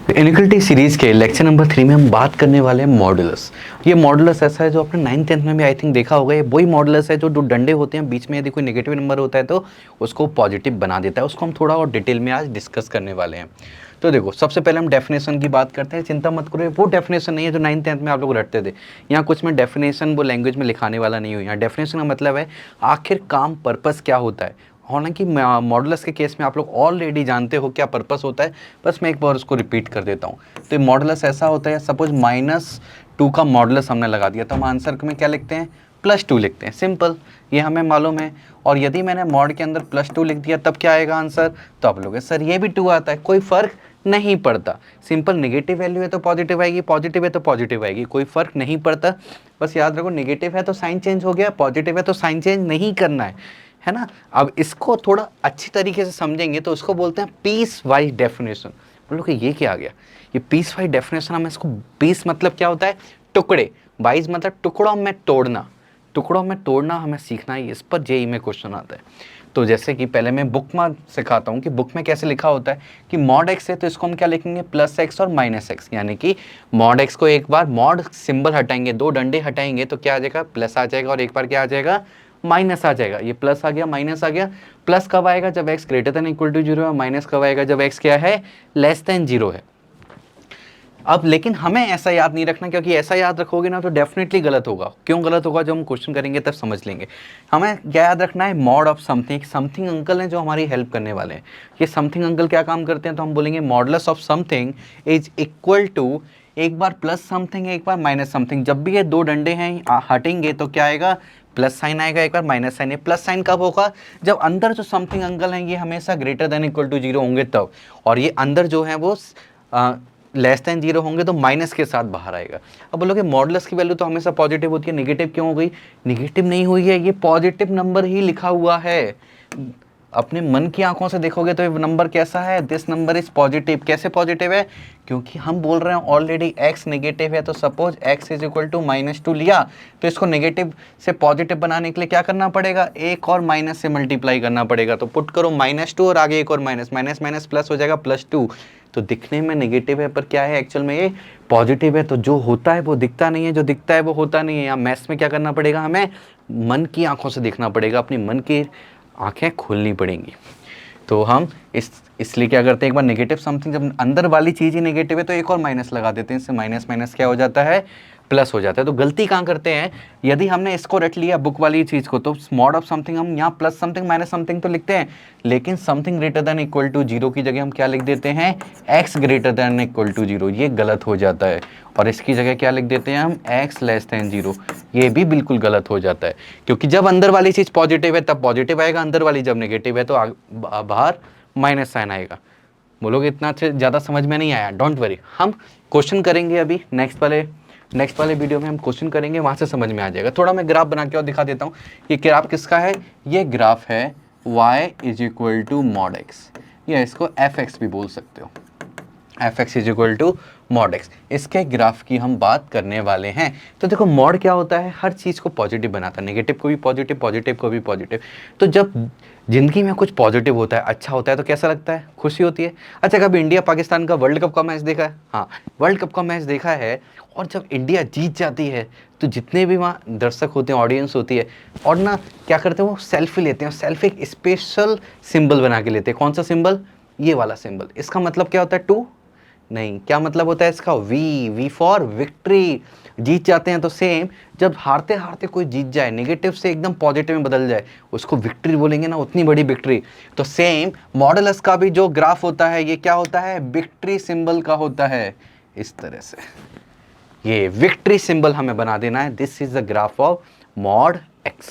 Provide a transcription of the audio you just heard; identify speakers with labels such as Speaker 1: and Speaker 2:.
Speaker 1: Inequality series के lecture number 3 में हम बात करने वाले हैं मॉडुलस। ये मॉडुलस ऐसा है जो आपने 9th-10th में भी आई थिंक देखा होगा। ये वही मॉडुलस है जो दो डंडे होते हैं, बीच में यदि कोई नेगेटिव नंबर होता है तो उसको पॉजिटिव बना देता है। उसको हम थोड़ा और डिटेल में आज डिस्कस करने वाले हैं। तो देखो, सबसे पहले हम डेफिनेशन की बात करते हैं। चिंता मत करो, वो डेफिनेशन नहीं है जो 9th-10th में आप लोग रटते थे। यहाँ कुछ में डेफिनेशन वो लैंग्वेज में लिखाने वाला नहीं हो। यहाँ डेफिनेशन का मतलब है आखिर काम पर्पस क्या होता है। हालांकि मॉडुलस के केस में आप लोग ऑलरेडी जानते हो क्या पर्पस होता है, बस मैं एक बार उसको रिपीट कर देता हूँ। तो ये मॉडुलस ऐसा होता है, सपोज -2 का मॉडुलस हमने लगा दिया तो हम आंसर में क्या लिखते हैं, +2 लिखते हैं। सिंपल, ये हमें मालूम है। और यदि मैंने मॉड के अंदर +2 लिख दिया तब क्या आएगा आंसर, तो आप लोग सर ये भी 2 आता है, कोई फर्क नहीं पड़ता। सिंपल, नेगेटिव वैल्यू है तो पॉजिटिव आएगी, पॉजिटिव है तो पॉजिटिव आएगी, कोई फर्क नहीं पड़ता। बस याद रखो, नेगेटिव है तो साइन चेंज हो गया, पॉजिटिव है तो साइन चेंज नहीं करना है ना। अब इसको थोड़ा अच्छी तरीके से समझेंगे तो उसको बोलते हैं पीस वाइज डेफिनेशन। बोलो कि ये क्या आ गया, ये पीस वाइज डेफिनेशन। हम इसको, पीस मतलब क्या होता है, टुकड़े, वाइज मतलब टुकड़ों में तोड़ना। टुकड़ों में तोड़ना हमें सीखना है, इस पर जेईई में क्वेश्चन आता है। तो जैसे कि पहले मैं बुक में सिखाता हूँ कि बुक में कैसे लिखा होता है कि मॉड x है तो इसको हम क्या लिखेंगे, +x और -x। यानी कि मॉड x को एक बार मॉड सिंबल हटाएंगे, 2 डंडे हटाएंगे तो क्या आ जाएगा, प्लस आ जाएगा, और एक बार क्या आ जाएगा, माइनस आ जाएगा। ये प्लस आ गया, माइनस आ गया। प्लस कब आएगा, जब x greater than equal to 0 है। माइनस कब आएगा, जब x क्या है, लेस देन 0 है। अब लेकिन हमें ऐसा याद नहीं रखना, क्योंकि ऐसा याद रखोगे ना तो डेफिनेटली गलत होगा। क्यों गलत होगा, जब हम क्वेश्चन करेंगे तब समझ लेंगे। हमें क्या याद रखना है, mod of something. Something uncle हैं जो हमारी हेल्प करने वाले हैं। ये समथिंग अंकल क्या काम करते हैं, तो हम बोलेंगे modulus of something is equal to, एक बार प्लस समथिंग है, एक बार माइनस समथिंग। जब भी ये 2 डंडे हैं हटेंगे तो क्या आएगा, प्लस साइन आएगा, एक बार माइनस साइन है। प्लस साइन कब होगा, जब अंदर जो समथिंग अंकल हैं ये हमेशा ग्रेटर देन इक्वल टू 0 होंगे तब। और ये अंदर जो है वो लेस देन 0 होंगे तो माइनस के साथ बाहर आएगा। अब बोलोगे मॉडुलस की वैल्यू तो हमेशा पॉजिटिव होती है, नेगेटिव क्यों हो गई। नेगेटिव नहीं हुई है, ये पॉजिटिव नंबर ही लिखा हुआ है। अपने मन की आंखों से देखोगे तो ये नंबर कैसा है, दिस नंबर इज पॉजिटिव। कैसे पॉजिटिव है, क्योंकि हम बोल रहे हैं ऑलरेडी x नेगेटिव है। तो suppose x is equal to -2 लिया तो इसको नेगेटिव से पॉजिटिव बनाने के लिए क्या करना पड़ेगा, एक और माइनस से मल्टीप्लाई करना पड़ेगा। तो पुट करो -2 और आगे एक और माइनस, माइनस माइनस प्लस हो जाएगा +2। तो दिखने में नेगेटिव है पर क्या है, एक्चुअल में ये पॉजिटिव है। तो जो होता है वो दिखता नहीं है, जो दिखता है वो होता नहीं है। यहाँ मैथ्स में क्या करना पड़ेगा, हमें मन की आंखों से देखना पड़ेगा, अपनी मन की आंखें खोलनी पड़ेंगी। तो हम इसलिए क्या करते हैं, एक बार नेगेटिव समथिंग, जब अंदर वाली चीज़ ही नेगेटिव है तो एक और माइनस लगा देते हैं। इससे माइनस माइनस क्या हो जाता है, प्लस हो जाता है। तो गलती कहाँ करते हैं, यदि हमने इसको रट लिया बुक वाली चीज़ को, तो मॉड ऑफ समथिंग हम यहाँ प्लस समथिंग माइनस समथिंग तो लिखते हैं, लेकिन something greater than equal to 0 की जगह हम क्या लिख देते हैं, x greater than equal to 0। ये गलत हो जाता है। और इसकी जगह क्या लिख देते हैं हम, x लेस देन 0। ये भी बिल्कुल गलत हो जाता है, क्योंकि जब अंदर वाली चीज़ पॉजिटिव है तब पॉजिटिव आएगा, अंदर वाली जब नेगेटिव है तो बाहर माइनस साइन आएगा। बोलोगे इतना अच्छे ज़्यादा समझ में नहीं आया, डोंट वरी, हम क्वेश्चन करेंगे अभी नेक्स्ट वाले वीडियो में हम क्वेश्चन करेंगे, वहाँ से समझ में आ जाएगा। थोड़ा मैं ग्राफ बना के और दिखा देता हूँ। ये ग्राफ किसका है, ये ग्राफ है y is equal to mod x, या इसको fx भी बोल सकते हो, fx is equal to mod x। इसके ग्राफ की हम बात करने वाले हैं। तो देखो, मॉड क्या होता है, हर चीज़ को पॉजिटिव बनाता है, नेगेटिव को भी पॉजिटिव, पॉजिटिव को भी पॉजिटिव। तो जब जिंदगी में कुछ पॉजिटिव होता है, अच्छा होता है, तो कैसा लगता है, खुशी होती है। अच्छा, कभी इंडिया पाकिस्तान का वर्ल्ड कप का मैच देखा है, हाँ वर्ल्ड कप का मैच देखा है। और जब इंडिया जीत जाती है तो जितने भी वहाँ दर्शक होते हैं, ऑडियंस होती है, और ना क्या करते हैं, वो सेल्फी लेते हैं। सेल्फी एक स्पेशल सिंबल बना के लेते हैं। कौन सा सिंबल, ये वाला सिंबल। इसका मतलब क्या होता है, 2 नहीं, क्या मतलब होता है इसका, वी फॉर विक्ट्री। जीत जाते हैं तो सेम, जब हारते हारते कोई जीत जाए, नेगेटिव से एकदम पॉजिटिव में बदल जाए, उसको विक्ट्री बोलेंगे ना, उतनी बड़ी विक्ट्री। तो सेम मॉडुलस का भी जो ग्राफ होता है ये क्या होता है, विक्ट्री सिंबल का होता है। इस तरह से ये विक्ट्री सिंबल हमें बना देना है। This is the graph of mod x।